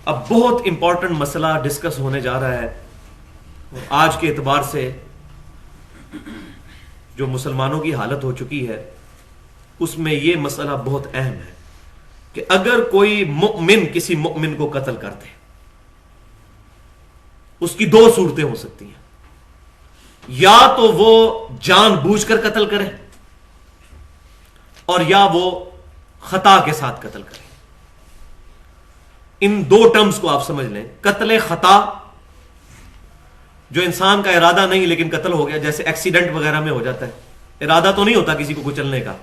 اب بہت امپورٹنٹ مسئلہ ڈسکس ہونے جا رہا ہے، اور آج کے اعتبار سے جو مسلمانوں کی حالت ہو چکی ہے اس میں یہ مسئلہ بہت اہم ہے کہ اگر کوئی مؤمن کسی مؤمن کو قتل کر دے، اس کی دو صورتیں ہو سکتی ہیں، یا تو وہ جان بوجھ کر قتل کرے اور یا وہ خطا کے ساتھ قتل کرے۔ ان دو ٹرمز کو آپ سمجھ لیں۔ قتل خطا جو انسان کا ارادہ نہیں لیکن قتل ہو گیا، جیسے ایکسیڈنٹ وغیرہ میں ہو جاتا ہے، ارادہ تو نہیں ہوتا کسی کو کچلنے کا،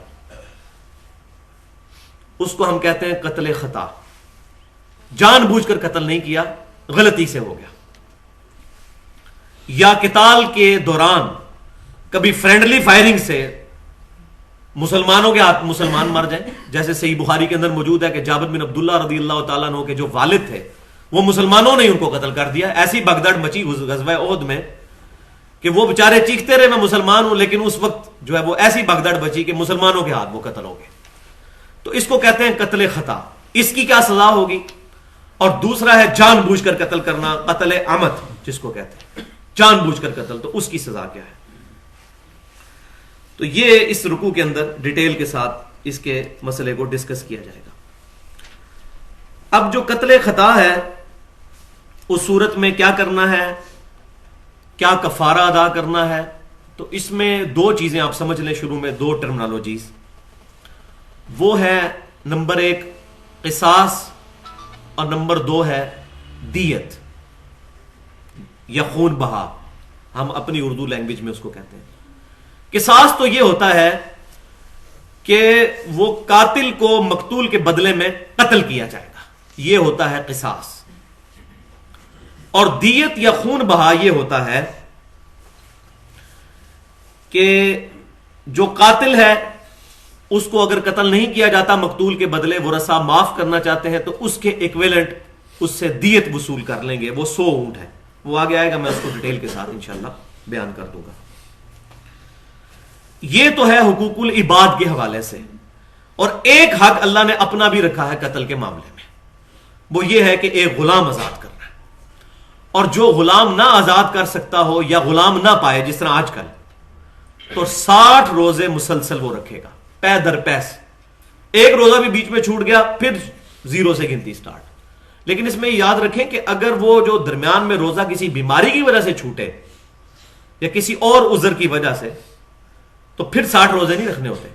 اس کو ہم کہتے ہیں قتل خطا۔ جان بوجھ کر قتل نہیں کیا، غلطی سے ہو گیا۔ یا قتال کے دوران کبھی فرینڈلی فائرنگ سے مسلمانوں کے ہاتھ مسلمان مر جائیں، جیسے صحیح بخاری کے اندر موجود ہے کہ جابر بن عبداللہ رضی اللہ تعالیٰ عنہ کے جو والد تھے وہ مسلمانوں نے ان کو قتل کر دیا۔ ایسی بغداد مچی غزوہ احد میں کہ وہ بےچارے چیختے رہے میں مسلمان ہوں، لیکن اس وقت جو ہے وہ ایسی بغداد بچی کہ مسلمانوں کے ہاتھ وہ قتل ہو گئے۔ تو اس کو کہتے ہیں قتل خطا۔ اس کی کیا سزا ہوگی؟ اور دوسرا ہے جان بوجھ کر قتل کرنا، قتل عمد جس کو کہتے ہیں، جان بوجھ کر قتل، تو اس کی سزا کیا ہے؟ تو یہ اس رکوع کے اندر ڈیٹیل کے ساتھ اس کے مسئلے کو ڈسکس کیا جائے گا۔ اب جو قتل خطا ہے اس صورت میں کیا کرنا ہے، کیا کفارہ ادا کرنا ہے؟ تو اس میں دو چیزیں آپ سمجھ لیں، شروع میں دو ٹرمنالوجیز، وہ ہے نمبر ایک قصاص اور نمبر دو ہے دیت یا خون بہا، ہم اپنی اردو لینگویج میں اس کو کہتے ہیں۔ قصاص تو یہ ہوتا ہے کہ وہ قاتل کو مقتول کے بدلے میں قتل کیا جائے گا، یہ ہوتا ہے قصاص۔ اور دیت یا خون بہا یہ ہوتا ہے کہ جو قاتل ہے اس کو اگر قتل نہیں کیا جاتا مقتول کے بدلے، ورثہ معاف کرنا چاہتے ہیں تو اس کے ایکویلنٹ اس سے دیت وصول کر لیں گے، وہ 100 اونٹ ہے، وہ آگے آئے گا، میں اس کو ڈیٹیل کے ساتھ انشاءاللہ بیان کر دوں گا۔ یہ تو ہے حقوق العباد کے حوالے سے۔ اور ایک حق اللہ نے اپنا بھی رکھا ہے قتل کے معاملے میں، وہ یہ ہے کہ ایک غلام آزاد کرنا ہے، اور جو غلام نہ آزاد کر سکتا ہو یا غلام نہ پائے، جس طرح آج کل، تو 60 روزے مسلسل وہ رکھے گا، پے در پیس۔ ایک روزہ بھی بیچ میں چھوٹ گیا پھر زیرو سے گنتی سٹارٹ۔ لیکن اس میں یاد رکھیں کہ اگر وہ جو درمیان میں روزہ کسی بیماری کی وجہ سے چھوٹے یا کسی اور عذر کی وجہ سے، تو پھر 60 روزے نہیں رکھنے ہوتے۔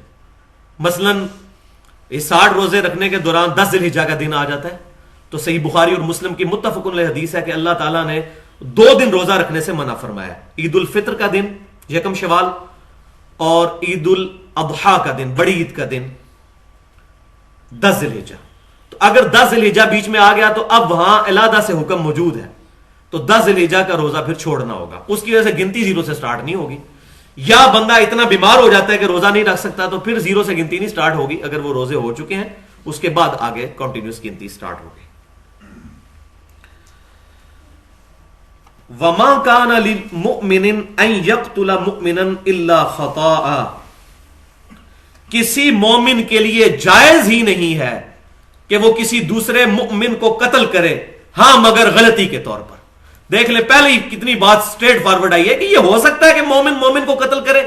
مثلا اس 60 روزے رکھنے کے دوران 10 ذی الحجہ کا دن آ جاتا ہے، تو صحیح بخاری اور مسلم کی متفق علیہ حدیث ہے کہ اللہ تعالیٰ نے 2 دن روزہ رکھنے سے منع فرمایا، عید الفطر کا دن یکم شوال اور عید الاضحیٰ کا دن، بڑی عید کا دن 10 ذی الحجہ۔ تو اگر 10 ذی الحجہ بیچ میں آ گیا تو اب وہاں علیحدہ سے حکم موجود ہے، تو 10 ذی الحجہ کا روزہ پھر چھوڑنا ہوگا، اس کی وجہ سے گنتی زیرو سے سٹارٹ نہیں ہوگی۔ یا بندہ اتنا بیمار ہو جاتا ہے کہ روزہ نہیں رکھ سکتا، تو پھر زیرو سے گنتی نہیں سٹارٹ ہوگی، اگر وہ روزے ہو چکے ہیں اس کے بعد آگے کنٹینیوس گنتی سٹارٹ ہوگی۔ وَمَا كَانَ لِلْمُؤْمِنٍ أَن يَقْتُلَ مُؤْمِنًا إِلَّا خَطَاءً، کسی مومن کے لیے جائز ہی نہیں ہے کہ وہ کسی دوسرے مؤمن کو قتل کرے، ہاں مگر غلطی کے طور پر۔ دیکھ لیں پہلے ہی کتنی بات سٹریٹ فارورڈ آئی ہے کہ یہ ہو سکتا ہے کہ مومن مومن کو قتل کرے؟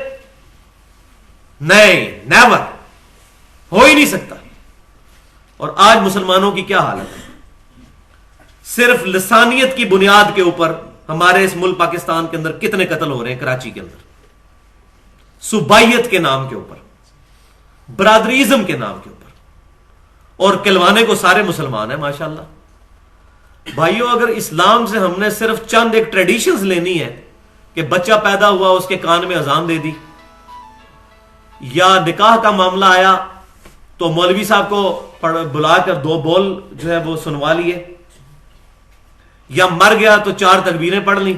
نہیں، نیور، ہو ہی نہیں سکتا۔ اور آج مسلمانوں کی کیا حالت ہے؟ صرف لسانیت کی بنیاد کے اوپر ہمارے اس ملک پاکستان کے اندر کتنے قتل ہو رہے ہیں، کراچی کے اندر، صوبائیت کے نام کے اوپر، برادریزم کے نام کے اوپر، اور کلوانے کو سارے مسلمان ہیں ماشاءاللہ۔ بھائیو، اگر اسلام سے ہم نے صرف چند ایک ٹریڈیشنز لینی ہے کہ بچہ پیدا ہوا اس کے کان میں اذان دے دی، یا نکاح کا معاملہ آیا تو مولوی صاحب کو بلا کر 2 بول جو ہے وہ سنوا لیے، یا مر گیا تو 4 تکبیریں پڑھ لیں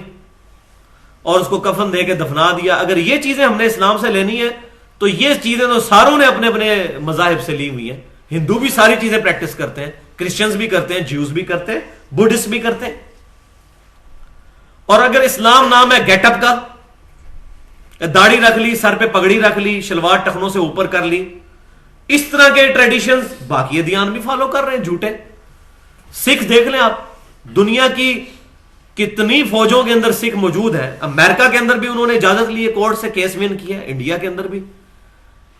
اور اس کو کفن دے کے دفنا دیا، اگر یہ چیزیں ہم نے اسلام سے لینی ہے تو یہ چیزیں تو ساروں نے اپنے اپنے مذاہب سے لی ہوئی ہیں۔ ہندو بھی ساری چیزیں پریکٹس کرتے ہیں، کرسچنز بھی کرتے ہیں، جیوز بھی کرتے ہیں، بدھسٹ بھی کرتے ہیں۔ اور اگر اسلام نام ہے گیٹ اپ کا، داڑھی رکھ لی، سر پہ پگڑی رکھ لی، شلوار ٹخنوں سے اوپر کر لی، اس طرح کے ٹریڈیشنز باقی ادیان بھی فالو کر رہے ہیں، جھوٹے۔ سکھ دیکھ لیں آپ، دنیا کی کتنی فوجوں کے اندر سکھ موجود ہیں. امریکہ کے اندر بھی انہوں نے اجازت لی ہے کورٹ سے, کیس ون کیا ہے, انڈیا کے اندر بھی,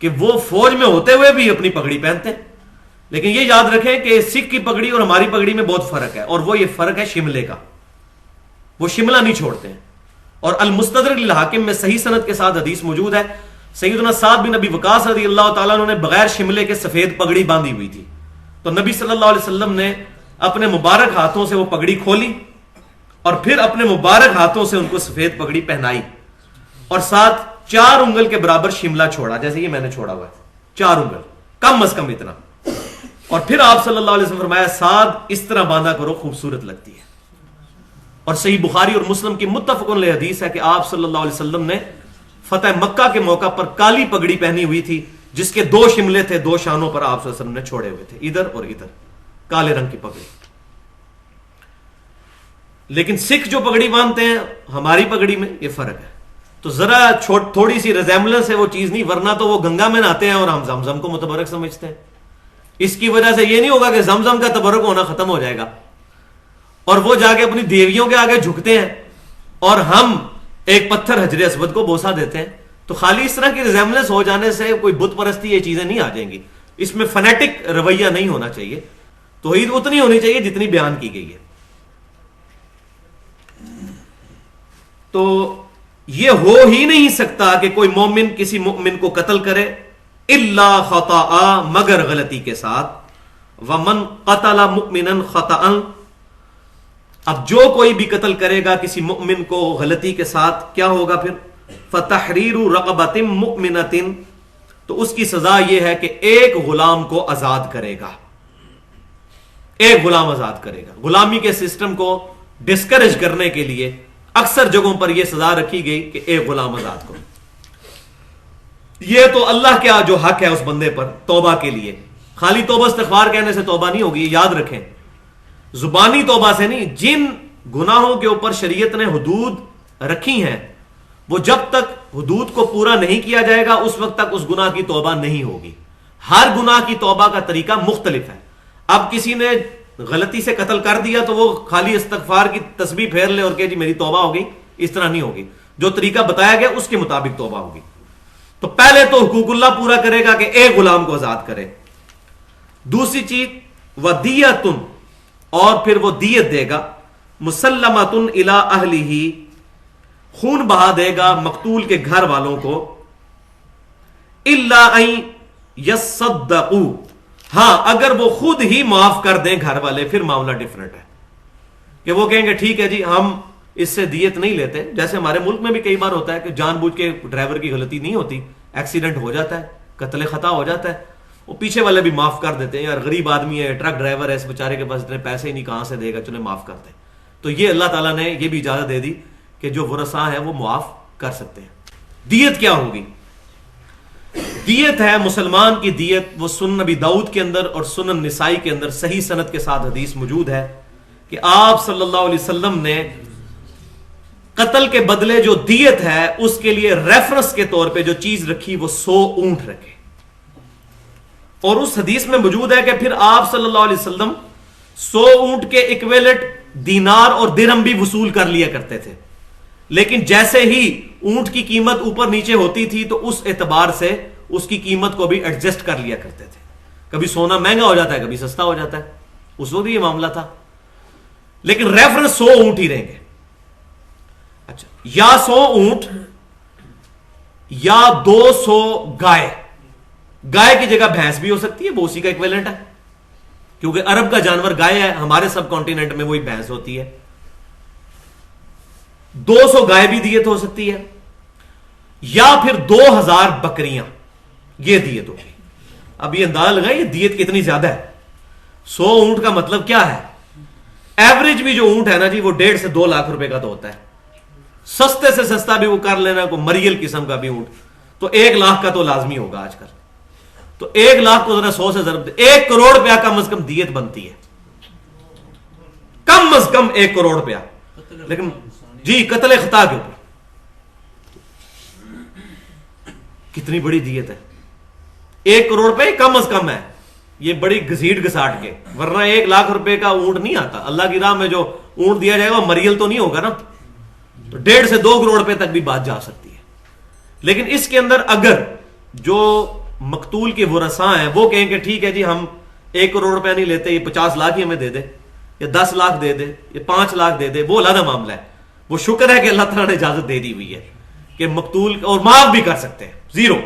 کہ وہ فوج میں ہوتے ہوئے بھی اپنی پگڑی پہنتے ہیں. لیکن یہ یاد رکھیں کہ سکھ کی پگڑی اور ہماری پگڑی میں بہت فرق ہے, اور وہ یہ فرق ہے شملے کا. وہ شملہ نہیں چھوڑتے ہیں. اور المستدرک للحاکم میں صحیح سند کے ساتھ حدیث موجود ہے, سیدنا سعد بن ابی وقاص رضی اللہ تعالیٰ عنہ نے بغیر شملے کے سفید پگڑی باندھی ہوئی تھی, تو نبی صلی اللہ علیہ وسلم نے اپنے مبارک ہاتھوں سے وہ پگڑی کھولی اور پھر اپنے مبارک ہاتھوں سے ان کو سفید پگڑی پہنائی, اور ساتھ 4 انگل کے برابر شملہ چھوڑا, جیسے یہ میں نے چھوڑا ہوا ہے, 4 انگل کم از کم اتنا. اور پھر آپ صلی اللہ علیہ وسلم فرمایا سعد اس طرح باندھا کرو, خوبصورت لگتی ہے. اور صحیح بخاری اور مسلم کی متفق علیہ حدیث ہے کہ آپ صلی اللہ علیہ وسلم نے فتح مکہ کے موقع پر کالی پگڑی پہنی ہوئی تھی, جس کے 2 شملے تھے, 2 شانوں پر آپ صلی اللہ علیہ وسلم نے چھوڑے ہوئے تھے, ادھر اور ادھر, کالے رنگ کی پگڑی. لیکن سکھ جو پگڑی باندھتے ہیں ہماری پگڑی میں یہ فرق ہے. تو ذرا تھوڑی سی ریزیمبلنس ہے وہ چیز نہیں, ورنہ تو وہ گنگا میں نہاتے ہیں اور ہم زمزم کو متبرک سمجھتے ہیں. اس کی وجہ سے یہ نہیں ہوگا کہ زمزم کا تبرک ہونا ختم ہو جائے گا اور وہ جا کے اپنی دیویوں کے آگے جھکتے ہیں اور ہم ایک پتھر حجر اسود کو بوسا دیتے ہیں. تو خالی اس طرح کی ریزیمبلنس ہو جانے سے کوئی بت پرستی یہ چیزیں نہیں آ جائیں گی. اس میں فنیٹک رویہ نہیں ہونا چاہیے, توحید اتنی ہونی چاہیے جتنی بیان کی گئی ہے. تو یہ ہو ہی نہیں سکتا کہ کوئی مومن کسی مومن کو قتل کرے الا خطا, مگر غلطی کے ساتھ. ومن قتل مؤمنا خطا, اب جو کوئی بھی قتل کرے گا کسی مؤمن کو غلطی کے ساتھ, کیا ہوگا پھر؟ فتحریر رقبۃ مؤمنۃ, تو اس کی سزا یہ ہے کہ ایک غلام کو آزاد کرے گا, ایک غلام آزاد کرے گا. غلامی کے سسٹم کو ڈسکریج کرنے کے لیے اکثر جگہوں پر یہ سزا رکھی گئی کہ ایک غلام آزاد کرو. یہ تو اللہ کیا جو حق ہے اس بندے پر توبہ کے لیے. خالی توبہ استغفار کہنے سے توبہ نہیں ہوگی, یاد رکھیں, زبانی توبہ سے نہیں. جن گناہوں کے اوپر شریعت نے حدود رکھی ہیں وہ جب تک حدود کو پورا نہیں کیا جائے گا اس وقت تک اس گناہ کی توبہ نہیں ہوگی. ہر گناہ کی توبہ کا طریقہ مختلف ہے. اب کسی نے غلطی سے قتل کر دیا تو وہ خالی استغفار کی تسبیح پھیر لے اور کہ جی میری توبہ ہوگی, اس طرح نہیں ہوگی. جو طریقہ بتایا گیا اس کے مطابق توبہ ہوگی. تو پہلے تو حقوق اللہ پورا کرے گا کہ ایک غلام کو آزاد کرے. دوسری چیز ودیۃ, اور پھر وہ دیت دے گا, مسلمۃ الی اہلہ, خون بہا دے گا مقتول کے گھر والوں کو, الا ان یصدقوا, ہاں اگر وہ خود ہی معاف کر دیں گھر والے, پھر معاملہ ڈیفرنٹ ہے کہ وہ کہیں گے ٹھیک ہے جی ہم اس سے دیت نہیں لیتے. جیسے ہمارے ملک میں بھی کئی بار ہوتا ہے کہ جان بوجھ کے ڈرائیور کی غلطی نہیں ہوتی, ایکسیڈنٹ ہو جاتا ہے, قتل خطا ہو جاتا ہے, وہ پیچھے والے بھی معاف کر دیتے ہیں, یار غریب آدمی ہے, ٹرک ڈرائیور ہے, اس بیچارے کے پاس اتنے پیسے ہی نہیں, کہاں سے دے گا, چلے معاف کر دیں. تو یہ اللہ تعالیٰ نے یہ بھی اجازت دے دی کہ جو ورثاء ہیں وہ معاف کر سکتے ہیں. دیت کیا ہوگی؟ دیت ہے مسلمان کی دیت, وہ سنن نبی داؤد کے اندر اور سنن نسائی کے اندر صحیح سند کے ساتھ حدیث موجود ہے کہ آپ صلی اللہ علیہ وسلم نے قتل کے بدلے جو دیت ہے اس کے لیے ریفرنس کے طور پہ جو چیز رکھی وہ 100 اونٹ رکھے. اور اس حدیث میں موجود ہے کہ پھر آپ صلی اللہ علیہ وسلم 100 اونٹ کے ایکویلنٹ دینار اور درہم بھی وصول کر لیا کرتے تھے. لیکن جیسے ہی اونٹ کی قیمت اوپر نیچے ہوتی تھی تو اس اعتبار سے اس کی قیمت کو بھی ایڈجسٹ کر لیا کرتے تھے. کبھی سونا مہنگا ہو جاتا ہے, کبھی سستا ہو جاتا ہے, اس وقت یہ معاملہ تھا. لیکن ریفرنس 100 اونٹ ہی رہیں گے. اچھا, یا 100 اونٹ یا 200 گائے. گائے کی جگہ بھینس بھی ہو سکتی ہے, وہ اسی کا ایکویلنٹ ہے, کیونکہ عرب کا جانور گائے ہے, ہمارے سب کانٹیننٹ میں وہی بھینس ہوتی ہے. 200 گائے بھی دیت ہو سکتی ہے, یا پھر 2000 بکریاں, یہ دیت ہوگی. اب یہ اندازہ لگائیں یہ دیت کتنی زیادہ ہے. 100 اونٹ کا مطلب کیا ہے؟ ایوریج بھی جو اونٹ ہے نا جی وہ 1.5 سے 2 لاکھ روپے کا تو ہوتا ہے. سستے سے سستا بھی وہ کر لینا, کوئی مریل قسم کا بھی اونٹ تو 1 لاکھ کا تو لازمی ہوگا آج کل. تو 1 لاکھ کو ذرا 100 سے ضرب دے, 1 کروڑ روپیہ کم از کم دیت بنتی ہے, کم از کم 1 کروڑ روپیہ. لیکن جی قتل خطا کے اوپر کتنی بڑی دیت ہے, 1 کروڑ روپے کم از کم ہے. یہ بڑی گھسیٹ گھساٹ کے، ورنہ 1,00,000 روپے کا اونٹ نہیں آتا اللہ کی راہ میں. جو اونٹ دیا جائے گا مریل تو نہیں ہوگا نا، تو 1.5 سے 2 کروڑ روپے تک بھی بات جا سکتی ہے. لیکن اس کے اندر اگر جو مقتول کے ورثاء ہیں وہ کہیں کہ ٹھیک ہے جی ہم 1 کروڑ روپے نہیں لیتے، یہ 50 لاکھ ہی ہمیں دے دے، یا 10 لاکھ دے دے، یا 5 لاکھ دے دے، وہ علیحدہ معاملہ ہے. وہ شکر ہے کہ اللہ تعالیٰ نے اجازت دے دی ہوئی ہے کہ مقتول، اور معاف بھی کر سکتے ہیں 0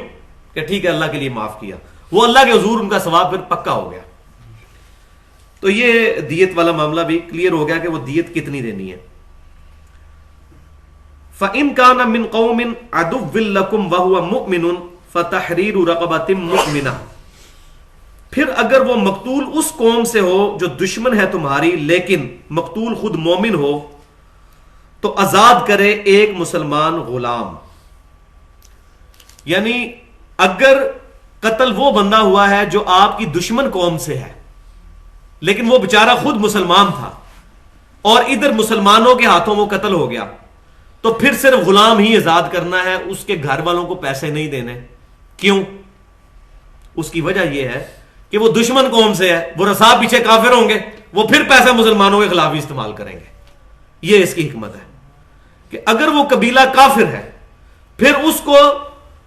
کہ ٹھیک ہے اللہ کے لیے معاف کیا، وہ اللہ کے حضور ان کا ثواب پھر پکا ہو گیا. تو یہ دیت والا معاملہ بھی کلیئر ہو گیا کہ وہ دیت کتنی دینی ہے. فَإِن كَانَ مِن قَوْمٍ عَدُوٍّ لَكُمْ وَهُوَ مُؤْمِنٌ فَتَحْرِيرُ رَقَبَةٍ مُؤْمِنَةٍ. پھر اگر وہ مقتول اس قوم سے ہو جو دشمن ہے تمہاری لیکن مقتول خود مومن ہو تو آزاد کرے ایک مسلمان غلام. یعنی اگر قتل وہ بندہ ہوا ہے جو آپ کی دشمن قوم سے ہے لیکن وہ بیچارہ خود مسلمان تھا اور ادھر مسلمانوں کے ہاتھوں وہ قتل ہو گیا، تو پھر صرف غلام ہی آزاد کرنا ہے، اس کے گھر والوں کو پیسے نہیں دینے. کیوں؟ اس کی وجہ یہ ہے کہ وہ دشمن قوم سے ہے، وہ رسا پیچھے کافر ہوں گے، وہ پھر پیسہ مسلمانوں کے خلاف ہی استعمال کریں گے. یہ اس کی حکمت ہے کہ اگر وہ قبیلہ کافر ہے پھر اس کو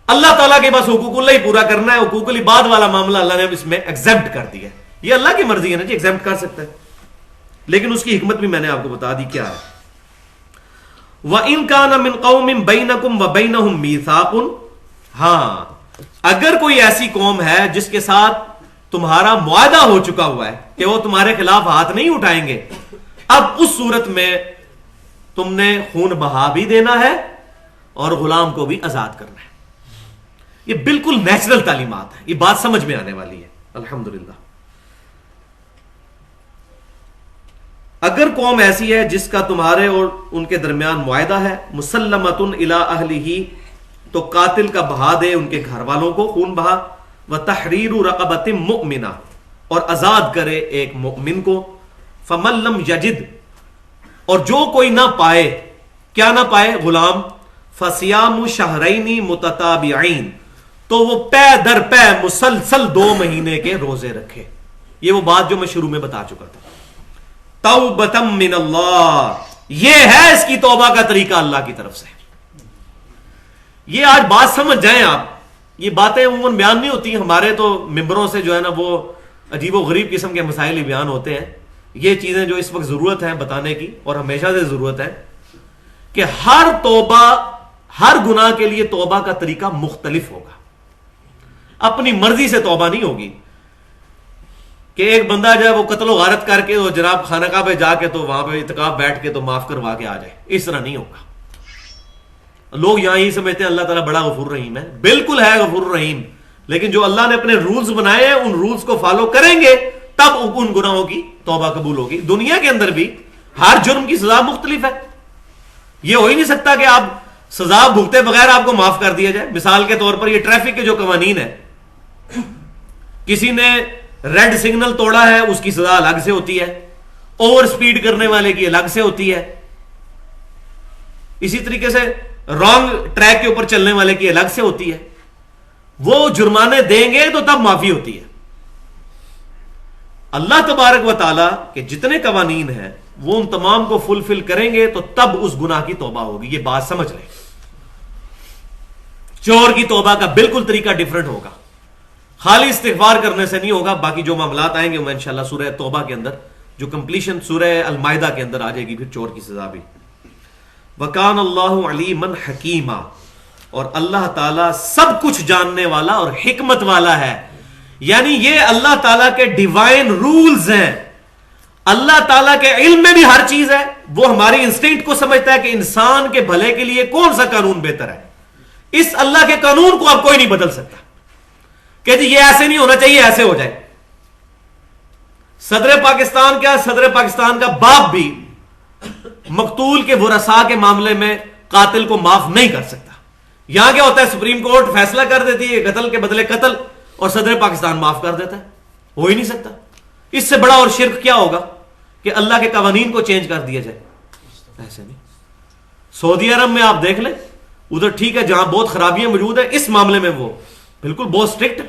اللہ تعالیٰ کے بس حقوق اللہ ہی پورا کرنا ہے. حقوق العباد والا معاملہ اللہ نے اس میں ایگزمپٹ کر دیا. یہ اللہ کی مرضی ہے نا جی، ایگزمپٹ کر سکتا ہے، لیکن اس کی حکمت بھی میں نے آپ کو بتا دی کیا ہے. وَإِن كَانَ مِن قَوْمٍ بَيْنَكُمْ وَبَيْنَهُمْ مِيثَاقٌ. ہاں اگر کوئی ایسی قوم ہے جس کے ساتھ تمہارا معاہدہ ہو چکا ہوا ہے کہ وہ تمہارے خلاف ہاتھ نہیں اٹھائیں گے، اب اس صورت میں تم نے خون بہا بھی دینا ہے اور غلام کو بھی آزاد کرنا ہے. یہ بالکل نیچرل تعلیمات ہے، یہ بات سمجھ میں آنے والی ہے الحمدللہ. اگر قوم ایسی ہے جس کا تمہارے اور ان کے درمیان معاہدہ ہے، مسلمۃ الی اہلہ، تو قاتل کا بہا دے ان کے گھر والوں کو خون بہا، وتحریر رقبۃ مؤمنہ، اور آزاد کرے ایک مؤمن کو. فمن لم یجد، اور جو کوئی نہ پائے، کیا نہ پائے؟ غلام. فصیام شہرین متتابعین، تو وہ پے در پے مسلسل 2 مہینے کے روزے رکھے. یہ وہ بات جو میں شروع میں بتا چکا تھا. توبۃ من اللہ، یہ ہے اس کی توبہ کا طریقہ اللہ کی طرف سے. یہ آج بات سمجھ جائیں آپ، یہ باتیں عموماً بیان نہیں ہوتی ہمارے تو ممبروں سے جو ہے نا وہ عجیب و غریب قسم کے مسائل ہی بیان ہوتے ہیں. یہ چیزیں جو اس وقت ضرورت ہے بتانے کی، اور ہمیشہ سے ضرورت ہے، کہ ہر توبہ، ہر گناہ کے لیے توبہ کا طریقہ مختلف ہوگا. اپنی مرضی سے توبہ نہیں ہوگی کہ ایک بندہ جو ہے وہ قتل و غارت کر کے وہ جناب خانہ کعبہ پہ جا کے تو وہاں پہ اعتکاف بیٹھ کے تو معاف کروا کے آ جائے. اس طرح نہیں ہوگا. لوگ یہاں ہی سمجھتے ہیں اللہ تعالیٰ بڑا غفور رحیم ہے. بالکل ہے غفور رحیم، لیکن جو اللہ نے اپنے رولز بنائے ہیں ان رولز کو فالو کریں گے تب ان گناہوں کی توبہ قبول ہوگی. دنیا کے اندر بھی ہر جرم کی سزا مختلف ہے. یہ ہو ہی نہیں سکتا کہ آپ سزا بھگتے بغیر آپ کو معاف کر دیا جائے. مثال کے طور پر یہ ٹریفک کے جو قوانین ہیں، کسی نے ریڈ سگنل توڑا ہے اس کی سزا الگ سے ہوتی ہے، اوور سپیڈ کرنے والے کی الگ سے ہوتی ہے، اسی طریقے سے رانگ ٹریک کے اوپر چلنے والے کی الگ سے ہوتی ہے. وہ جرمانے دیں گے تو تب معافی ہوتی ہے. اللہ تبارک و تعالیٰ کے جتنے قوانین ہیں وہ ان تمام کو فلفل کریں گے تو تب اس گناہ کی توبہ ہوگی. یہ بات سمجھ لیں. چور کی توبہ کا بالکل طریقہ ڈیفرنٹ ہوگا، خالی استغفار کرنے سے نہیں ہوگا. باقی جو معاملات آئیں گے وہ انشاءاللہ سورہ توبہ کے اندر جو کمپلیشن سورہ المائدہ کے اندر آ جائے گی، پھر چور کی سزا بھی. وَكَانَ اللَّهُ عَلِيمًا حَكِيمًا، اور اللہ تعالیٰ سب کچھ جاننے والا اور حکمت والا ہے. یعنی یہ اللہ تعالیٰ کے ڈیوائن رولز ہیں. اللہ تعالیٰ کے علم میں بھی ہر چیز ہے. وہ ہماری انسٹنکٹ کو سمجھتا ہے کہ انسان کے بھلے کے لیے کون سا قانون بہتر ہے. اس اللہ کے قانون کو اب کوئی نہیں بدل سکتا کہ جی یہ ایسے نہیں ہونا چاہیے، ایسے ہو جائے. صدر پاکستان کیا، صدر پاکستان کا باپ بھی مقتول کے ورثاء کے معاملے میں قاتل کو معاف نہیں کر سکتا. یہاں کیا ہوتا ہے، سپریم کورٹ فیصلہ کر دیتی ہے قتل کے بدلے قتل، اور صدر پاکستان معاف کر دیتا ہے. ہو ہی نہیں سکتا. اس سے بڑا اور شرک کیا ہوگا کہ اللہ کے قوانین کو چینج کر دیا جائے. ایسے نہیں. سعودی عرب میں آپ دیکھ لیں، ادھر ٹھیک ہے جہاں بہت خرابیاں موجود ہیں اس معاملے میں وہ بالکل بہت اسٹرکٹ ہے.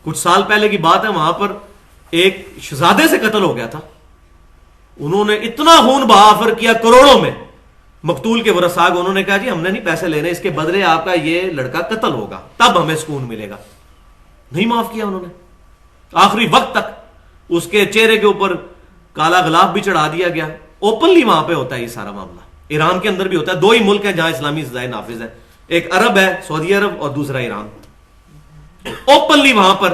کچھ سال پہلے کی بات ہے، وہاں پر ایک شہزادے سے قتل ہو گیا تھا، انہوں نے اتنا خون بہا کیا کروڑوں میں، مقتول کے ورثاء انہوں نے کہا جی ہم نے نہیں پیسے لینے، اس کے بدلے آپ کا یہ لڑکا قتل ہوگا تب ہمیں سکون ملے گا. نہیں معاف کیا انہوں نے، آخری وقت تک اس کے چہرے کے اوپر کالا غلاف بھی چڑھا دیا گیا. اوپنلی وہاں پہ ہوتا ہے یہ سارا معاملہ، ایران کے اندر بھی ہوتا ہے. دو ہی ملک ہیں جہاں اسلامی سزائیں نافذ ہیں، ایک عرب ہے سعودی عرب اور دوسرا ایران. اوپنلی وہاں پر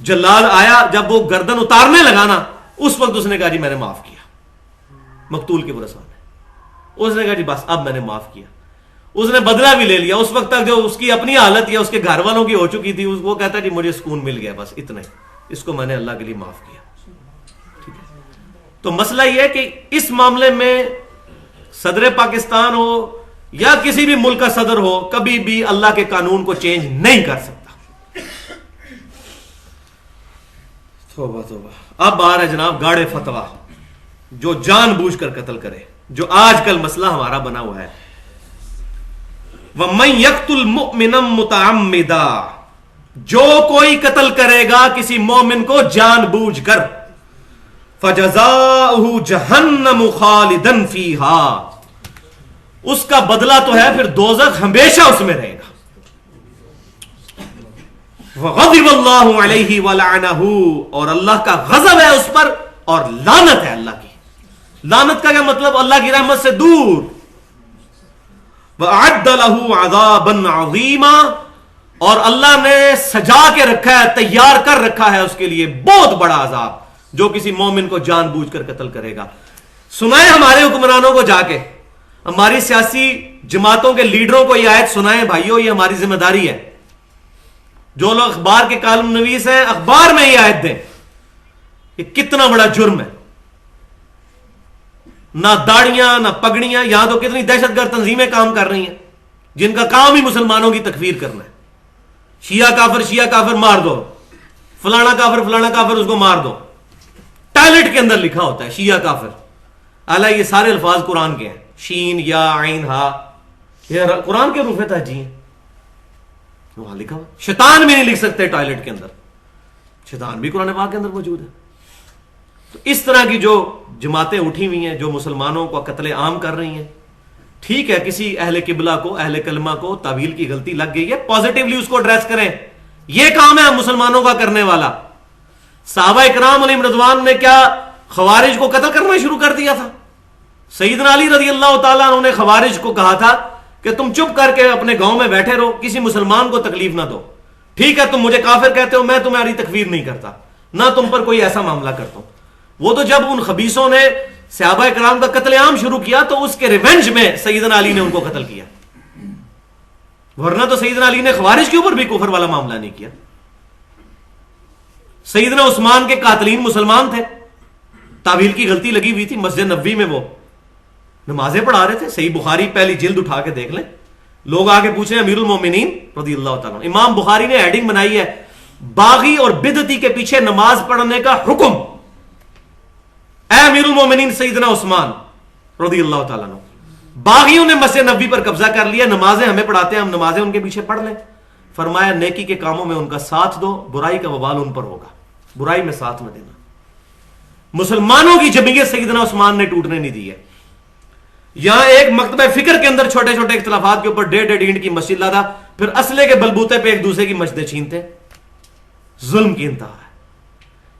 جلاد آیا، جب وہ گردن اتارنے لگا نا اس وقت اس نے کہا جی میں نے معاف کیا. مقتول کے ورثاء نے، اس نے کہا جی بس اب میں نے معاف کیا. اس نے بدلہ بھی لے لیا. اس وقت تک جو اس کی اپنی حالت یا اس کے گھر والوں کی ہو چکی تھی، وہ کہتا ہے جی مجھے سکون مل گیا، بس اتنا ہی، اس کو میں نے اللہ کے لیے معاف کیا. ٹھیک ہے، تو مسئلہ یہ ہے کہ اس معاملے میں صدر پاکستان ہو یا کسی بھی ملک کا صدر ہو، کبھی بھی اللہ کے قانون کو چینج نہیں کر سکتا. توبہ توبہ. اب آ رہا ہے جناب گاڑے فتوا، جو جان بوجھ کر قتل کرے، جو آج کل مسئلہ ہمارا بنا ہوا ہے. وَمَن يَقْتُلْ مُؤْمِنًا مُتَعَمِّدًا، جو کوئی قتل کرے گا کسی مومن کو جان بوجھ کر، فَجَزَاؤُهُ جَهَنَّمُ خَالِدًا فِيهَا، اس کا بدلہ تو ہے پھر دوزخ، ہمیشہ اس میں رہے گا. وَغَضِبَ اللَّهُ عَلَيْهِ وَلَعَنَهُ، اور اللہ کا غضب ہے اس پر اور لعنت ہے اللہ کی. لعنت کا کیا مطلب؟ اللہ کی رحمت سے دور. وَأَعَدَّ لَهُ عَذَابًا عَظِيمًا، اور اللہ نے سجا کے رکھا ہے، تیار کر رکھا ہے اس کے لیے بہت بڑا عذاب جو کسی مومن کو جان بوجھ کر قتل کرے گا. سنائیں ہمارے حکمرانوں کو جا کے، ہماری سیاسی جماعتوں کے لیڈروں کو یہ آیت سنائیں بھائیو، یہ ہماری ذمہ داری ہے. جو لوگ اخبار کے کالم نویس ہیں، اخبار میں یہ آیت دیں. یہ کتنا بڑا جرم ہے. نہ داڑیاں نہ پگڑیاں، یہاں تو کتنی دہشت گرد تنظیمیں کام کر رہی ہیں جن کا کام ہی مسلمانوں کی تکفیر کرنا ہے. شیعہ کافر مار دو، فلانا کافر اس کو مار دو. ٹائلٹ کے اندر لکھا ہوتا ہے شیعہ کافر، حالانکہ یہ سارے الفاظ قرآن کے ہیں، شین یا عین ہا، یہ قرآن کے حروف تہجی ہیں، وہاں لکھا ہوا. شیطان بھی نہیں لکھ سکتے ٹائلٹ کے اندر، شیطان بھی قرآن پاک کے اندر موجود ہے. تو اس طرح کی جو جماعتیں اٹھی ہوئی ہیں جو مسلمانوں کو قتل عام کر رہی ہیں، ٹھیک ہے کسی اہل قبلہ کو، اہل کلمہ کو تعویل کی غلطی لگ گئی ہے، پازیٹیولی اس کو ایڈریس کریں، یہ کام ہے مسلمانوں کا کرنے والا. صحابہ اکرام علیہم رضوان نے کیا خوارج کو قتل کرنا شروع کر دیا تھا؟ سیدنا علی رضی اللہ تعالیٰ عنہ نے خوارج کو کہا تھا کہ تم چپ کر کے اپنے گاؤں میں بیٹھے رہو، کسی مسلمان کو تکلیف نہ دو. ٹھیک ہے تم مجھے کافر کہتے ہو، میں تمہاری تکفیر نہیں کرتا، نہ تم پر کوئی ایسا معاملہ کرتا ہوں. وہ تو جب ان خبیثوں نے صحابہ کرام کا قتل عام شروع کیا تو اس کے ریونج میں سیدنا علی نے ان کو قتل کیا، ورنہ تو سیدنا علی نے خوارج کے اوپر بھی کفر والا معاملہ نہیں کیا. سیدنا عثمان کے قاتلین مسلمان تھے، تعویل کی غلطی لگی ہوئی تھی، مسجد نبوی میں وہ نمازیں پڑھا رہے تھے. صحیح بخاری پہلی جلد اٹھا کے دیکھ لیں، لوگ آگے پوچھیں امیر المومنین رضی اللہ تعالیٰ. امام بخاری نے ہیڈنگ بنائی ہے باغی اور بدعتی کے پیچھے نماز پڑھنے کا حکم. اے امیر المومنین سیدنا عثمان رضی اللہ تعالیٰ عنہ، باغیوں نے مسجد نبوی پر قبضہ کر لیا، نمازیں ہمیں پڑھاتے ہیں، ہم نمازیں ان کے پیچھے پڑھ لیں. فرمایا نیکی کے کاموں میں ان کا ساتھ دو، برائی کا وبال ان پر ہوگا، برائی میں ساتھ نہ دینا. مسلمانوں کی جمعیت سیدنا عثمان نے ٹوٹنے نہیں دی ہے. یہاں ایک مکتبہ فکر کے اندر چھوٹے چھوٹے اختلافات کے اوپر 1.5 اینٹ کی مسجد لادا، پھر اسلحے کے بلبوتے پہ ایک دوسرے کی مسجدیں چھینتے. ظلم کی انتہا ہے.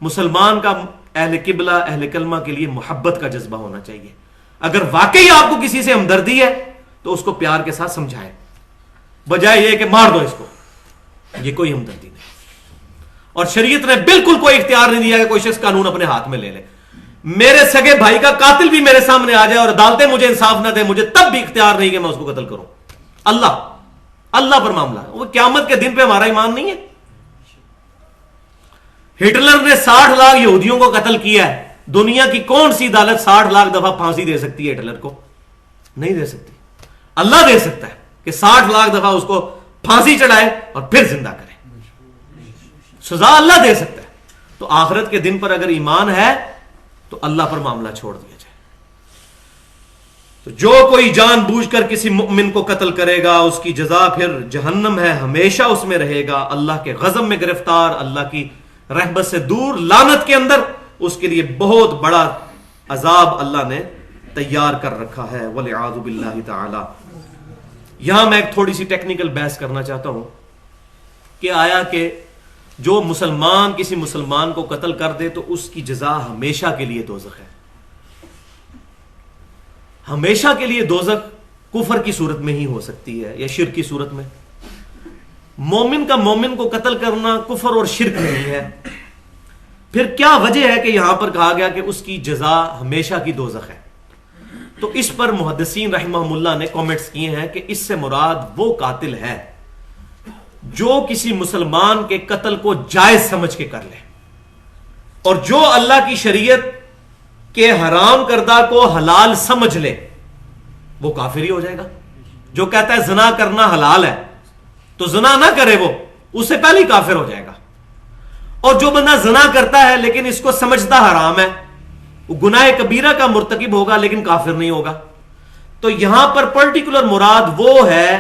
مسلمان کا اہل قبلہ اہل کلمہ کے لیے محبت کا جذبہ ہونا چاہیے. اگر واقعی آپ کو کسی سے ہمدردی ہے تو اس کو پیار کے ساتھ سمجھائیں، بجائے یہ کہ مار دو اس کو. یہ کوئی ہمدردی نہیں. اور شریعت نے بالکل کوئی اختیار نہیں دیا کہ کوئی شخص قانون اپنے ہاتھ میں لے لے. میرے سگے بھائی کا قاتل بھی میرے سامنے آ جائے اور عدالتیں مجھے انصاف نہ دے، مجھے تب بھی اختیار نہیں کہ میں اس کو قتل کروں. اللہ پر معاملہ ہے. وہ قیامت کے دن پہ ہمارا ایمان نہیں ہے. ہٹلر نے 60 لاکھ یہودیوں کو قتل کیا ہے. دنیا کی کون سی عدالت 60 لاکھ دفعہ پھانسی دے سکتی ہے ہٹلر کو؟ نہیں دے سکتی. اللہ دے سکتا ہے کہ 60 لاکھ دفعہ اس کو پھانسی چڑھائے اور پھر زندہ کرے. سزا اللہ دے سکتا ہے. تو آخرت کے دن پر اگر ایمان ہے تو اللہ پر معاملہ چھوڑ دیا جائے. تو جو کوئی جان بوجھ کر کسی مؤمن کو قتل کرے گا اس کی جزا پھر جہنم ہے، ہمیشہ اس میں رہے گا، اللہ کے غضب میں گرفتار، اللہ کی رحمت سے دور، لعنت کے اندر، اس کے لیے بہت بڑا عذاب اللہ نے تیار کر رکھا ہے، والعیاذ باللہ تعالی۔ یہاں میں ایک تھوڑی سی ٹیکنیکل بحث کرنا چاہتا ہوں کہ آیا کہ جو مسلمان کسی مسلمان کو قتل کر دے تو اس کی جزا ہمیشہ کے لیے دوزخ ہے؟ ہمیشہ کے لیے دوزخ کفر کی صورت میں ہی ہو سکتی ہے یا شرک کی صورت میں؟ مومن کا مومن کو قتل کرنا کفر اور شرک نہیں ہے، پھر کیا وجہ ہے کہ یہاں پر کہا گیا کہ اس کی جزا ہمیشہ کی دوزخ ہے؟ تو اس پر محدثین رحمہم اللہ نے کامنٹس کیے ہیں کہ اس سے مراد وہ قاتل ہے جو کسی مسلمان کے قتل کو جائز سمجھ کے کر لے، اور جو اللہ کی شریعت کے حرام کردہ کو حلال سمجھ لے وہ کافر ہی ہو جائے گا۔ جو کہتا ہے زنا کرنا حلال ہے تو زنا نہ کرے، وہ اس سے پہلے ہی کافر ہو جائے گا۔ اور جو بندہ زنا کرتا ہے لیکن اس کو سمجھتا حرام ہے، وہ گناہ کبیرہ کا مرتکب ہوگا لیکن کافر نہیں ہوگا۔ تو یہاں پر پرٹیکولر مراد وہ ہے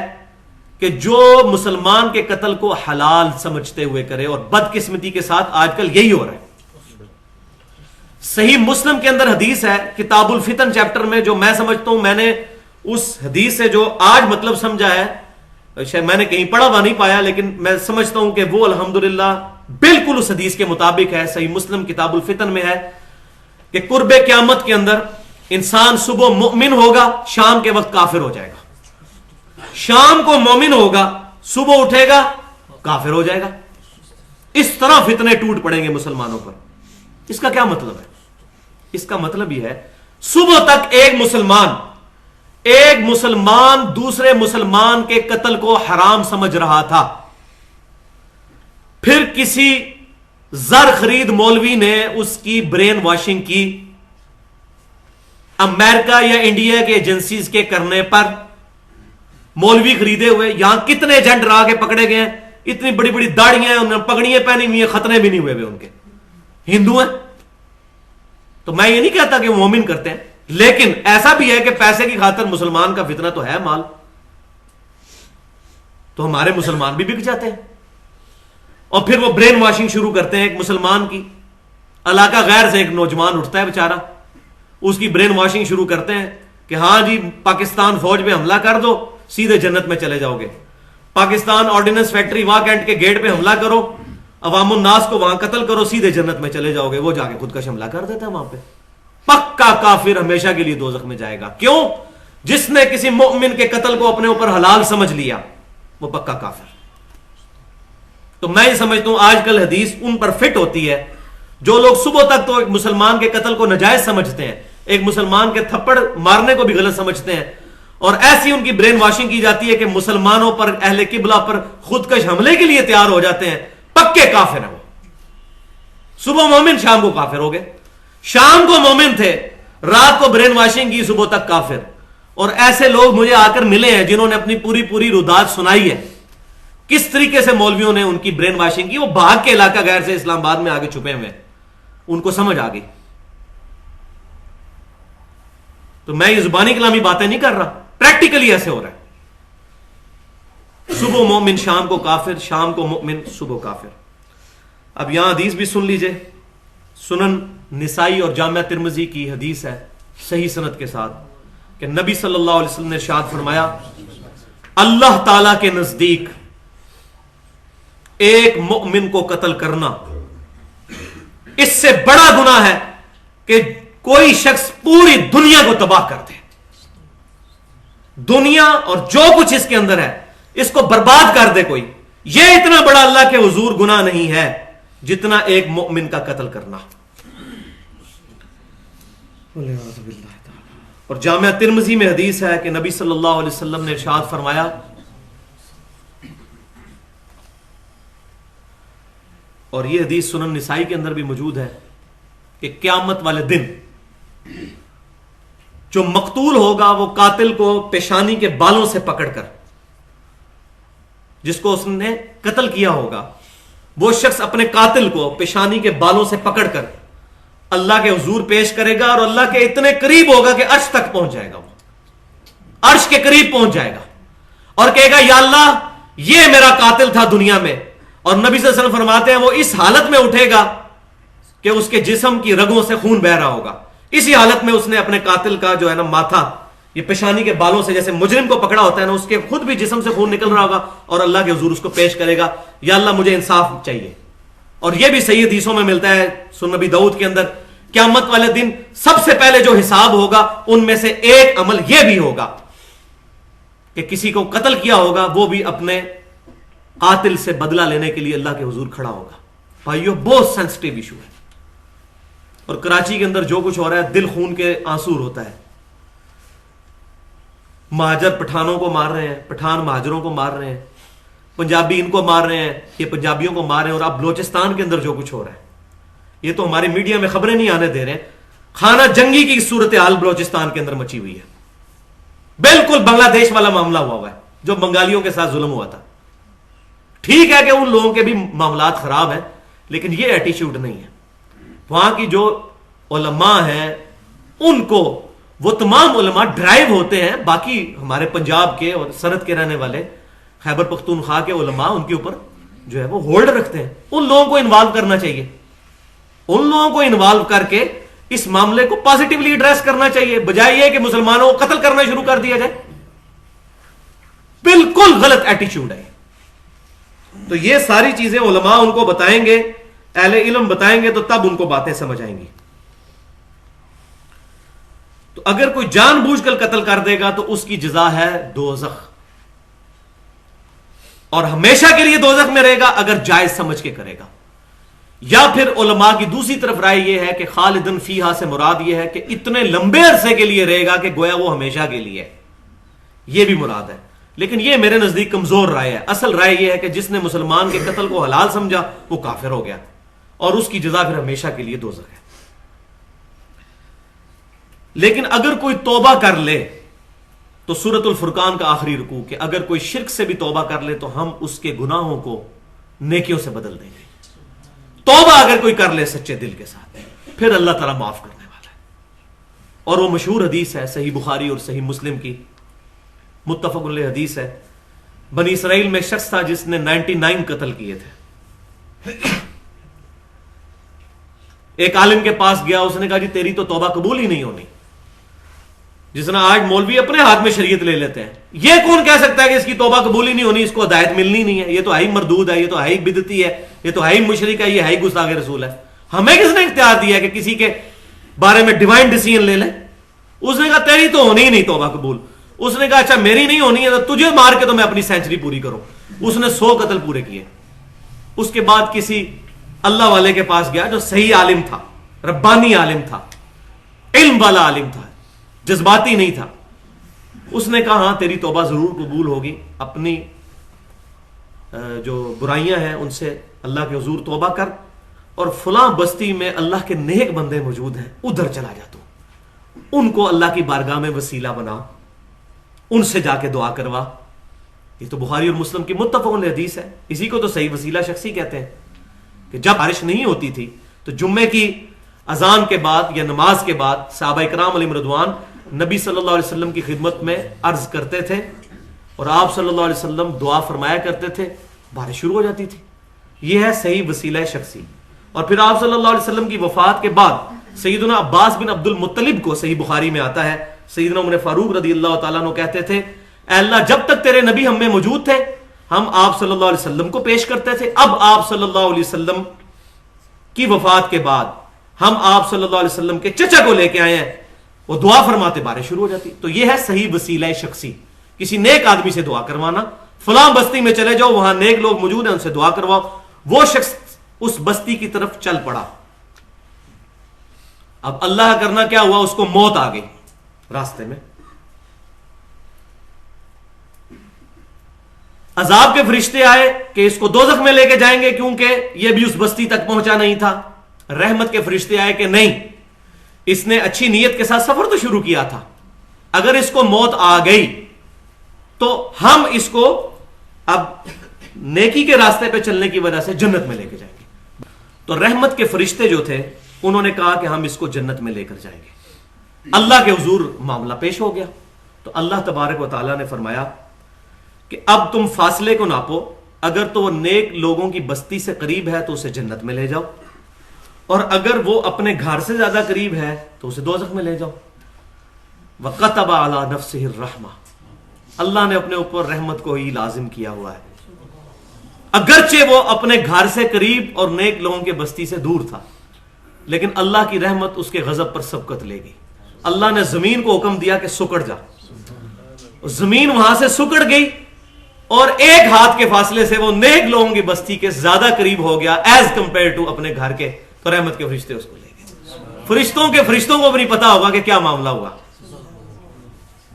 کہ جو مسلمان کے قتل کو حلال سمجھتے ہوئے کرے، اور بدقسمتی کے ساتھ آج کل یہی ہو رہا ہے۔ صحیح مسلم کے اندر حدیث ہے کتاب الفتن چیپٹر میں، جو میں سمجھتا ہوں، میں نے اس حدیث سے جو آج مطلب سمجھا ہے، شاید میں نے کہیں پڑھا ہوا نہیں پایا لیکن میں سمجھتا ہوں کہ وہ الحمدللہ بالکل اس حدیث کے مطابق ہے۔ صحیح مسلم کتاب الفتن میں ہے کہ قرب قیامت کے اندر انسان صبح مومن ہوگا، شام کے وقت کافر ہو جائے گا، شام کو مومن ہوگا، صبح اٹھے گا کافر ہو جائے گا۔ اس طرح فتنے ٹوٹ پڑیں گے مسلمانوں پر۔ اس کا کیا مطلب ہے؟ اس کا مطلب یہ ہے صبح تک ایک مسلمان دوسرے مسلمان کے قتل کو حرام سمجھ رہا تھا، پھر کسی زر خرید مولوی نے اس کی برین واشنگ کی، امریکہ یا انڈیا کے ایجنسیز کے کرنے پر مولوی خریدے ہوئے، یہاں کتنے ایجنٹ رہا کے پکڑے گئے ہیں، اتنی بڑی بڑی داڑیاں ہیں، انہوں نے پگڑیاں پہنی ہوئی ہیں، ختنے بھی نہیں ہوئے ان کے، ہندو ہیں۔ تو میں یہ نہیں کہتا کہ وہ مومن کرتے ہیں، لیکن ایسا بھی ہے کہ پیسے کی خاطر مسلمان کا فتنہ تو ہے مال، تو ہمارے مسلمان بھی بک جاتے ہیں، اور پھر وہ برین واشنگ شروع کرتے ہیں ایک مسلمان کی۔ علاقہ غیر سے ایک نوجوان اٹھتا ہے بیچارہ، اس کی برین واشنگ شروع کرتے ہیں کہ ہاں جی پاکستان فوج پہ حملہ کر دو سیدھے جنت میں چلے جاؤ گے، پاکستان آرڈیننس فیکٹری واہ کینٹ کے گیٹ پہ حملہ کرو، عوام الناس کو وہاں قتل کرو، سیدھے جنت میں چلے جاؤ گے۔ وہ جا کے خودکش حملہ کر دیتا ہے وہاں پہ، پکا کافر، ہمیشہ کے لیے دوزخ میں جائے گا۔ کیوں؟ جس نے کسی مؤمن کے قتل کو اپنے اوپر حلال سمجھ لیا وہ پکا کافر۔ تو میں یہ سمجھتا ہوں آج کل حدیث ان پر فٹ ہوتی ہے جو لوگ صبح تک تو ایک مسلمان کے قتل کو ناجائز سمجھتے ہیں، ایک مسلمان کے تھپڑ مارنے کو بھی غلط سمجھتے ہیں، اور ایسی ان کی برین واشنگ کی جاتی ہے کہ مسلمانوں پر، اہل قبلہ پر خودکش حملے کے لیے تیار ہو جاتے ہیں، پکے کافر ہیں وہ۔ صبح مومن، شام کو کافر ہو گئے، شام کو مومن تھے، رات کو برین واشنگ کی، صبح تک کافر۔ اور ایسے لوگ مجھے آ کر ملے ہیں جنہوں نے اپنی پوری رداد سنائی ہے کس طریقے سے مولویوں نے ان کی برین واشنگ کی۔ وہ بھاگ کے علاقہ غیر سے اسلام آباد میں آگے چھپے ہوئے، ان کو سمجھ آ گئی۔ تو میں یہ زبانی کلامی باتیں نہیں کر رہا، پریکٹیکلی ایسے ہو رہا ہے، صبح مومن شام کو کافر، شام کو مومن صبح کافر۔ اب یہاں حدیث بھی سن لیجئے، سنن نسائی اور جامعہ ترمذی کی حدیث ہے صحیح سند کے ساتھ کہ نبی صلی اللہ علیہ وسلم نے ارشاد فرمایا، اللہ تعالی کے نزدیک ایک مؤمن کو قتل کرنا اس سے بڑا گناہ ہے کہ کوئی شخص پوری دنیا کو تباہ کر دے، دنیا اور جو کچھ اس کے اندر ہے اس کو برباد کر دے کوئی۔ یہ اتنا بڑا اللہ کے حضور گناہ نہیں ہے جتنا ایک مؤمن کا قتل کرنا۔ اور جامعہ ترمذی میں حدیث ہے کہ نبی صلی اللہ علیہ وسلم نے ارشاد فرمایا، اور یہ حدیث سنن نسائی کے اندر بھی موجود ہے کہ قیامت والے دن جو مقتول ہوگا وہ قاتل کو پیشانی کے بالوں سے پکڑ کر، جس کو اس نے قتل کیا ہوگا وہ شخص اپنے قاتل کو پیشانی کے بالوں سے پکڑ کر اللہ کے حضور پیش کرے گا، اور اللہ کے اتنے قریب ہوگا کہ عرش تک پہنچ جائے گا وہ، عرش کے قریب پہنچ جائے گا اور کہے گا یا اللہ یہ میرا قاتل تھا دنیا میں. اور نبی صلی اللہ علیہ وسلم فرماتے ہیں وہ اس حالت میں اٹھے گا کہ اس کے جسم کی رگوں سے خون بہ رہا ہوگا. اسی حالت میں اس نے اپنے قاتل کا جو ہے نا ماتھا, یہ پیشانی کے بالوں سے جیسے مجرم کو پکڑا ہوتا ہے نا, اس کے خود بھی جسم سے خون نکل رہا ہوگا اور اللہ کے حضور اس کو پیش کرے گا, یا اللہ مجھے انصاف چاہیے. اور یہ بھی صحیح حدیثوں میں ملتا ہے سنن نبی داؤد کے اندر, قیامت والے دن سب سے پہلے جو حساب ہوگا ان میں سے ایک عمل یہ بھی ہوگا کہ کسی کو قتل کیا ہوگا وہ بھی اپنے قاتل سے بدلہ لینے کے لیے اللہ کے حضور کھڑا ہوگا. بھائیو بہت سینسٹیو ایشو ہے, اور کراچی کے اندر جو کچھ ہو رہا ہے دل خون کے آنسو ہوتا ہے. مہاجر پٹھانوں کو مار رہے ہیں, پٹھان مہاجروں کو مار رہے ہیں, پنجابی ان کو مار رہے ہیں, یہ پنجابیوں کو مار رہے ہیں. اور اب بلوچستان کے اندر جو کچھ ہو رہا ہے یہ تو ہمارے میڈیا میں خبریں نہیں آنے دے رہے ہیں. خانہ جنگی کی صورتحال بلوچستان کے اندر مچی ہوئی ہے, بالکل بنگلہ دیش والا معاملہ ہوا ہے جو بنگالیوں کے ساتھ ظلم ہوا تھا. ٹھیک ہے کہ ان لوگوں کے بھی معاملات خراب ہیں, لیکن یہ ایٹیچیوڈ نہیں ہے. وہاں کی جو علماء ہیں ان کو, وہ تمام علماء ڈرائیو ہوتے ہیں. باقی ہمارے پنجاب کے اور سرحد کے رہنے والے خیبر پختونخوا کے علماء ان کے اوپر جو ہے وہ ہولڈ رکھتے ہیں. ان لوگوں کو انوالو کرنا چاہیے, ان لوگوں کو انوالو کر کے اس معاملے کو پازیٹیولی ایڈریس کرنا چاہیے, بجائے یہ کہ مسلمانوں کو قتل کرنا شروع کر دیا جائے. بالکل غلط ایٹیچیوڈ ہے. تو یہ ساری چیزیں علماء ان کو بتائیں گے, اہل علم بتائیں گے, تو تب ان کو باتیں سمجھ آئیں گی. تو اگر کوئی جان بوجھ کر قتل کر دے گا تو اس کی جزا ہے دوزخ, اور ہمیشہ کے لیے دوزخ میں رہے گا اگر جائز سمجھ کے کرے گا. یا پھر علماء کی دوسری طرف رائے یہ ہے کہ خالدن فیہا سے مراد یہ ہے کہ اتنے لمبے عرصے کے لیے رہے گا کہ گویا وہ ہمیشہ کے لیے, یہ بھی مراد ہے. لیکن یہ میرے نزدیک کمزور رائے ہے. اصل رائے یہ ہے کہ جس نے مسلمان کے قتل کو حلال سمجھا وہ کافر ہو گیا, اور اس کی جزا پھر ہمیشہ کے لیے دوزخ ہے. لیکن اگر کوئی توبہ کر لے تو سورۃ الفرقان کا آخری رکوع کہ اگر کوئی شرک سے بھی توبہ کر لے تو ہم اس کے گناہوں کو نیکیوں سے بدل دیں گے. توبہ اگر کوئی کر لے سچے دل کے ساتھ پھر اللہ تعالیٰ معاف کرنے والا ہے. اور وہ مشہور حدیث ہے صحیح بخاری اور صحیح مسلم کی, متفق علیہ حدیث ہے. بنی اسرائیل میں شخص تھا جس نے 99 قتل کیے تھے. ایک عالم کے پاس گیا, اس نے کہا جی تیری تو توبہ قبول ہی نہیں ہونی. جس نے آج مولوی اپنے ہاتھ میں شریعت لے لیتے ہیں, یہ کون کہہ سکتا ہے کہ اس کی توبہ قبول ہی نہیں ہونی, اس کو ہدایت ملنی نہیں ہے, یہ تو ہے ہی مردود ہے, یہ تو ہے ہی بدعتی ہے, یہ تو ہے ہی مشرک ہے, یہ ہے ہی گستاخ رسول ہے. ہمیں کس نے اختیار دیا ہے کہ کسی کے بارے میں ڈیوائن ڈیسیژن لے لیں؟ اس نے کہا تیری تو ہونی ہی نہیں توبہ قبول. اس نے کہا اچھا میری نہیں ہونی ہے تو تجھے مار کے تو میں اپنی سینچری پوری کروں. اس نے 100 قتل پورے کیے. اس کے بعد کسی اللہ والے کے پاس گیا جو صحیح عالم تھا, ربانی عالم تھا, علم والا عالم تھا, جذباتی نہیں تھا. اس نے کہا ہاں تیری توبہ ضرور قبول ہوگی, اپنی جو برائیاں ہیں ان سے اللہ کے حضور توبہ کر, اور فلاں بستی میں اللہ کے نیک بندے موجود ہیں ادھر چلا جا, تو ان کو اللہ کی بارگاہ میں وسیلہ بنا, ان سے جا کے دعا کروا. یہ تو بخاری اور مسلم کی متفق علیہ حدیث ہے. اسی کو تو صحیح وسیلہ شخصی کہتے ہیں کہ جب بارش نہیں ہوتی تھی تو جمعے کی اذان کے بعد یا نماز کے بعد صحابہ کرام علیہم رضوان نبی صلی اللہ علیہ وسلم کی خدمت میں عرض کرتے تھے, اور آپ صلی اللہ علیہ وسلم دعا فرمایا کرتے تھے, بارش شروع ہو جاتی تھی. یہ ہے صحیح وسیلہ شخصی. اور پھر آپ صلی اللہ علیہ وسلم کی وفات کے بعد سیدنا عباس بن عبد المطلب کو, صحیح بخاری میں آتا ہے, سیدنا عمر فاروق رضی اللہ تعالیٰ عنہ کہتے تھے اے اللہ جب تک تیرے نبی ہم میں موجود تھے ہم آپ صلی اللہ علیہ وسلم کو پیش کرتے تھے, اب آپ صلی اللہ علیہ وسلم کی وفات کے بعد ہم آپ صلی اللہ علیہ وسلم کے چچا کو لے کے آئے ہیں, وہ دعا فرماتے بارش شروع ہو جاتی. تو یہ ہے صحیح وسیلہ شخصی, کسی نیک آدمی سے دعا کروانا. فلاں بستی میں چلے جاؤ, وہاں نیک لوگ موجود ہیں, ان سے دعا کرواؤ. وہ شخص اس بستی کی طرف چل پڑا. اب اللہ کرنا کیا ہوا, اس کو موت آ گئی راستے میں. عذاب کے فرشتے آئے کہ اس کو دوزخ میں لے کے جائیں گے کیونکہ یہ بھی اس بستی تک پہنچا نہیں تھا. رحمت کے فرشتے آئے کہ نہیں, اس نے اچھی نیت کے ساتھ سفر تو شروع کیا تھا, اگر اس کو موت آ گئی تو ہم اس کو اب نیکی کے راستے پہ چلنے کی وجہ سے جنت میں لے کے جائیں گے. تو رحمت کے فرشتے جو تھے انہوں نے کہا کہ ہم اس کو جنت میں لے کر جائیں گے. اللہ کے حضور معاملہ پیش ہو گیا. تو اللہ تبارک و تعالیٰ نے فرمایا کہ اب تم فاصلے کو ناپو، اگر تو وہ نیک لوگوں کی بستی سے قریب ہے تو اسے جنت میں لے جاؤ، اور اگر وہ اپنے گھر سے زیادہ قریب ہے تو اسے دوزخ میں لے جاؤ۔ وَكَتَبَ عَلَى نَفْسِهِ الرَّحْمَةَ، اللہ نے اپنے اوپر رحمت کو ہی لازم کیا ہوا ہے، اگرچہ وہ اپنے گھر سے قریب اور نیک لوگوں کے بستی سے دور تھا، لیکن اللہ کی رحمت اس کے غضب پر سبقت لے گئی۔ اللہ نے زمین کو حکم دیا کہ سکڑ جا، زمین وہاں سے سکڑ گئی اور ایک ہاتھ کے فاصلے سے وہ نیک لوگوں کی بستی کے زیادہ قریب ہو گیا ایز کمپیئر ٹو اپنے گھر کے، تو رحمت کے فرشتے اس کو لے گئے۔ فرشتوں کو بھی نہیں پتا ہوگا کہ کیا معاملہ ہوا،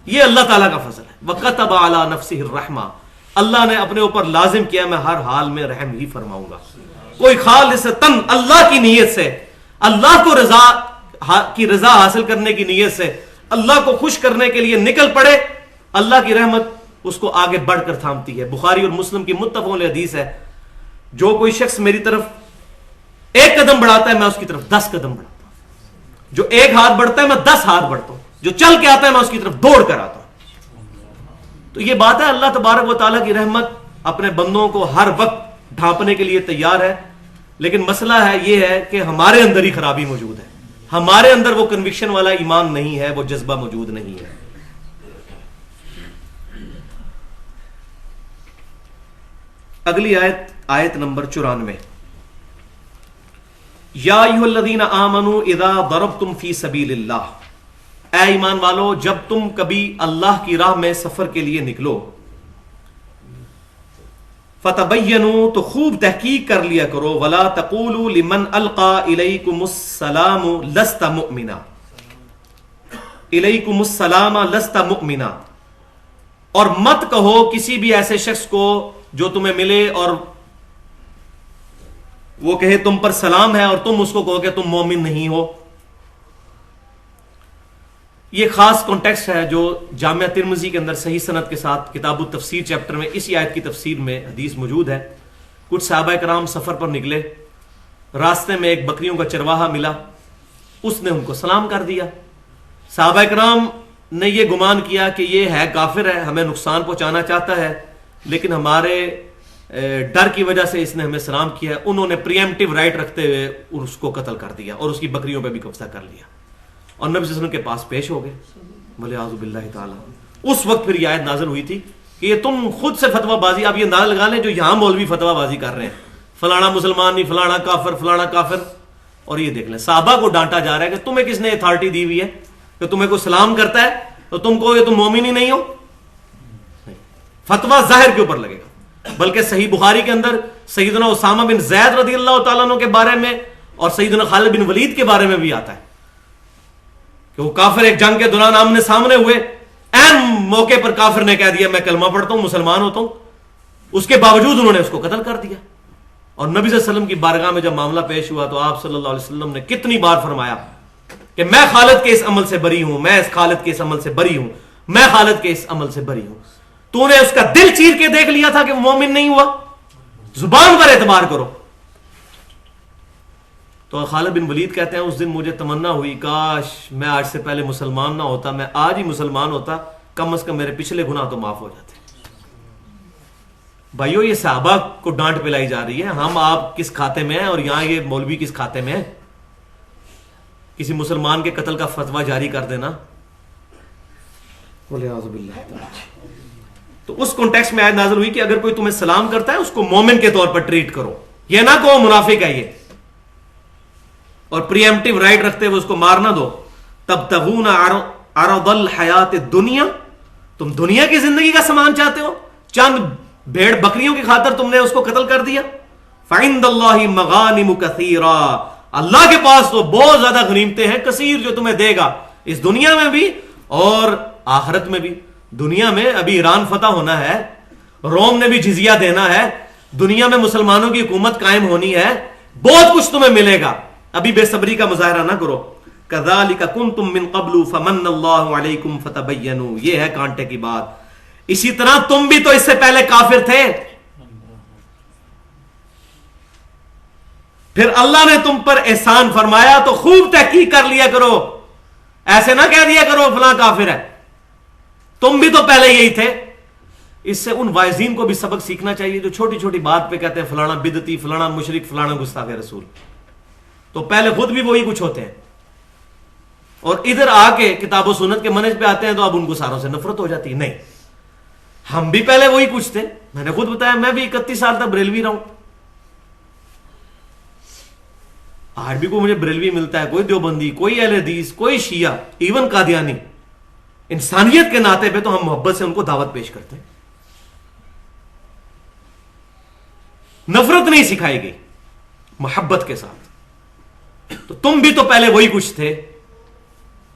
یہ اللہ تعالیٰ کا فضل ہے۔ وَكَتَبَ عَلَى نَفْسِهِ الرَّحْمَةَ، اللہ نے اپنے اوپر لازم کیا میں ہر حال میں رحم ہی فرماؤں گا۔ کوئی خالصتاً اللہ کی نیت سے، اللہ کو کی رضا حاصل کرنے کی نیت سے، اللہ کو خوش کرنے کے لیے نکل پڑے، اللہ کی رحمت اس کو آگے بڑھ کر تھامتی ہے۔ بخاری اور مسلم کی متفق علیہ حدیث ہے، جو کوئی شخص میری طرف ایک قدم بڑھاتا ہے میں اس کی طرف 10 قدم بڑھاتا ہوں، جو ایک ہاتھ بڑھتا ہے میں 10 ہاتھ بڑھتا ہوں، جو چل کے آتا ہے میں اس کی طرف دوڑ کر آتا ہوں۔ تو یہ بات ہے، اللہ تبارک و تعالیٰ کی رحمت اپنے بندوں کو ہر وقت ڈھانپنے کے لیے تیار ہے، لیکن مسئلہ ہے یہ ہے کہ ہمارے اندر ہی خرابی موجود ہے، ہمارے اندر وہ کنوکشن والا ایمان نہیں ہے، وہ جذبہ موجود نہیں ہے۔ اگلی آیت نمبر 94، یا ایھا الذین آمنوا اذا ضربتم فی سبیل اللہ، اے ایمان والو جب تم کبھی اللہ کی راہ میں سفر کے لیے نکلو، فتبینوا تو خوب تحقیق کر لیا کرو، ولا تقولوا لمن القى الیکم السلام لست مؤمنا، الیکم السلام لست مؤمنا، اور مت کہو کسی بھی ایسے شخص کو جو تمہیں ملے اور وہ کہے تم پر سلام ہے اور تم اس کو کہو کہ تم مومن نہیں ہو۔ یہ خاص کانٹیکسٹ ہے جو جامعہ ترمذی کے اندر صحیح سند کے ساتھ کتاب التفسیر چیپٹر میں اسی آیت کی تفسیر میں حدیث موجود ہے۔ کچھ صحابہ کرام سفر پر نکلے، راستے میں ایک بکریوں کا چرواہا ملا، اس نے ان کو سلام کر دیا۔ صحابہ کرام نے یہ گمان کیا کہ یہ ہے کافر ہے، ہمیں نقصان پہنچانا چاہتا ہے، لیکن ہمارے ڈر کی وجہ سے اس نے ہمیں سلام کیا ہے۔ انہوں نے پریمپٹیو رائٹ رکھتے ہوئے اس کو قتل کر دیا اور اس کی بکریوں پہ بھی قبضہ کر لیا، اور نبی صلی اللہ علیہ وسلم کے پاس پیش ہو گئے، بولے اعوذ باللہ تعالیٰ۔ اس وقت پھر یہ آیت نازل ہوئی تھی کہ یہ تم خود سے فتویٰ بازی، آپ یہ اندازہ لگا لیں جو یہاں مولوی فتویٰ بازی کر رہے ہیں، فلانا مسلمان نہیں، فلانا کافر، فلانا کافر، اور یہ دیکھ لیں صحابہ کو ڈانٹا جا رہا ہے کہ تمہیں کس نے اتھارٹی دی ہوئی ہے کہ تمہیں کوئی سلام کرتا ہے تو تم کو یہ تم مومن ہی نہیں ہو؟ فتویٰ ظاہر کے اوپر لگے گا۔ بلکہ صحیح بخاری کے اندر سیدنا اسامہ بن زید رضی اللہ تعالیٰ عنہ کے بارے میں اور سیدنا خالد بن ولید کے بارے میں بھی آتا ہے کہ وہ کافر ایک جنگ کے دوران آمنے سامنے ہوئے، عین موقع پر کافر نے کہہ دیا میں کلمہ پڑھتا ہوں، مسلمان ہوتا ہوں، اس کے باوجود انہوں نے اس کو قتل کر دیا۔ اور نبی صلی اللہ علیہ وسلم کی بارگاہ میں جب معاملہ پیش ہوا تو آپ صلی اللہ علیہ وسلم نے کتنی بار فرمایا کہ میں خالد کے اس عمل سے بری ہوں، میں اس خالد کے اس عمل سے بری ہوں، میں خالد کے اس عمل سے بری ہوں۔ تو نے اس کا دل چیر کے دیکھ لیا تھا کہ وہ مومن نہیں ہوا، زبان پر اعتبار کرو۔ تو خالد بن ولید کہتے ہیں اس دن مجھے تمنا ہوئی کاش میں آج سے پہلے مسلمان نہ ہوتا، میں آج ہی مسلمان ہوتا، کم از کم میرے پچھلے گناہ تو معاف ہو جاتے۔ بھائیو یہ صحابہ کو ڈانٹ پلائی جا رہی ہے، ہم آپ کس کھاتے میں ہیں اور یہاں یہ مولوی کس کھاتے میں ہے؟ کسی مسلمان کے قتل کا فتویٰ جاری کر دینا، تو اس کانٹیکسٹ میں آیت نازل ہوئی کہ اگر کوئی تمہیں سلام کرتا ہے اس کو مومن کے طور پر ٹریٹ کرو، یہ نہ کہو منافق ہے یہ، اور پریمپٹیو رائٹ رکھتے ہوئے اس کو مار نہ دو۔ تبتغون عرض الحیات الدنیا، تم دنیا کی زندگی کا سامان چاہتے ہو، چند بھیڑ بکریوں کی خاطر تم نے اس کو قتل کر دیا۔ فعند اللہ مغانم کثیرا، اللہ کے پاس تو بہت زیادہ غنیمتیں ہیں کثیر جو تمہیں دے گا، اس دنیا میں بھی اور آخرت میں بھی۔ دنیا میں ابھی ایران فتح ہونا ہے، روم نے بھی جزیہ دینا ہے، دنیا میں مسلمانوں کی حکومت قائم ہونی ہے، بہت کچھ تمہیں ملے گا، ابھی بے صبری کا مظاہرہ نہ کرو۔ کذالک کنتم من قبل فمن اللہ علیکم فتبینوا، یہ ہے کانٹے کی بات، اسی طرح تم بھی تو اس سے پہلے کافر تھے، پھر اللہ نے تم پر احسان فرمایا تو خوب تحقیق کر لیا کرو، ایسے نہ کہہ دیا کرو فلاں کافر ہے، تم بھی تو پہلے یہی تھے. اس سے ان واعظین کو بھی سبق سیکھنا چاہیے جو چھوٹی چھوٹی بات پہ کہتے ہیں فلانا بدعتی، فلانا مشرک، فلانا گستاخ رسول. تو پہلے خود بھی وہی کچھ ہوتے ہیں، اور ادھر آ کے کتاب و سنت کے منہج پہ آتے ہیں تو اب ان کو ساروں سے نفرت ہو جاتی ہے. نہیں، ہم بھی پہلے وہی کچھ تھے. میں نے خود بتایا میں بھی 31 سال تک بریلوی رہا ہوں. آج بھی کوئی مجھے بریلوی ملتا ہے، کوئی دیوبندی، کوئی اہل حدیث، کوئی شیعہ، ایون قادیانی، انسانیت کے ناطے پہ تو ہم محبت سے ان کو دعوت پیش کرتے ہیں. نفرت نہیں سکھائی گئی، محبت کے ساتھ. تو تم بھی تو پہلے وہی کچھ تھے.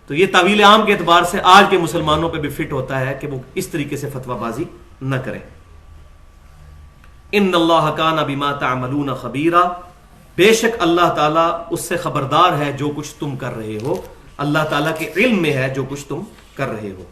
تو یہ طویل عام کے اعتبار سے آج کے مسلمانوں پہ بھی فٹ ہوتا ہے کہ وہ اس طریقے سے فتویٰ بازی نہ کریں. ان اللہ کان بما تعملون خبیرا، بے شک اللہ تعالیٰ اس سے خبردار ہے جو کچھ تم کر رہے ہو. اللہ تعالیٰ کے علم میں ہے جو کچھ تم کر رہے ہو.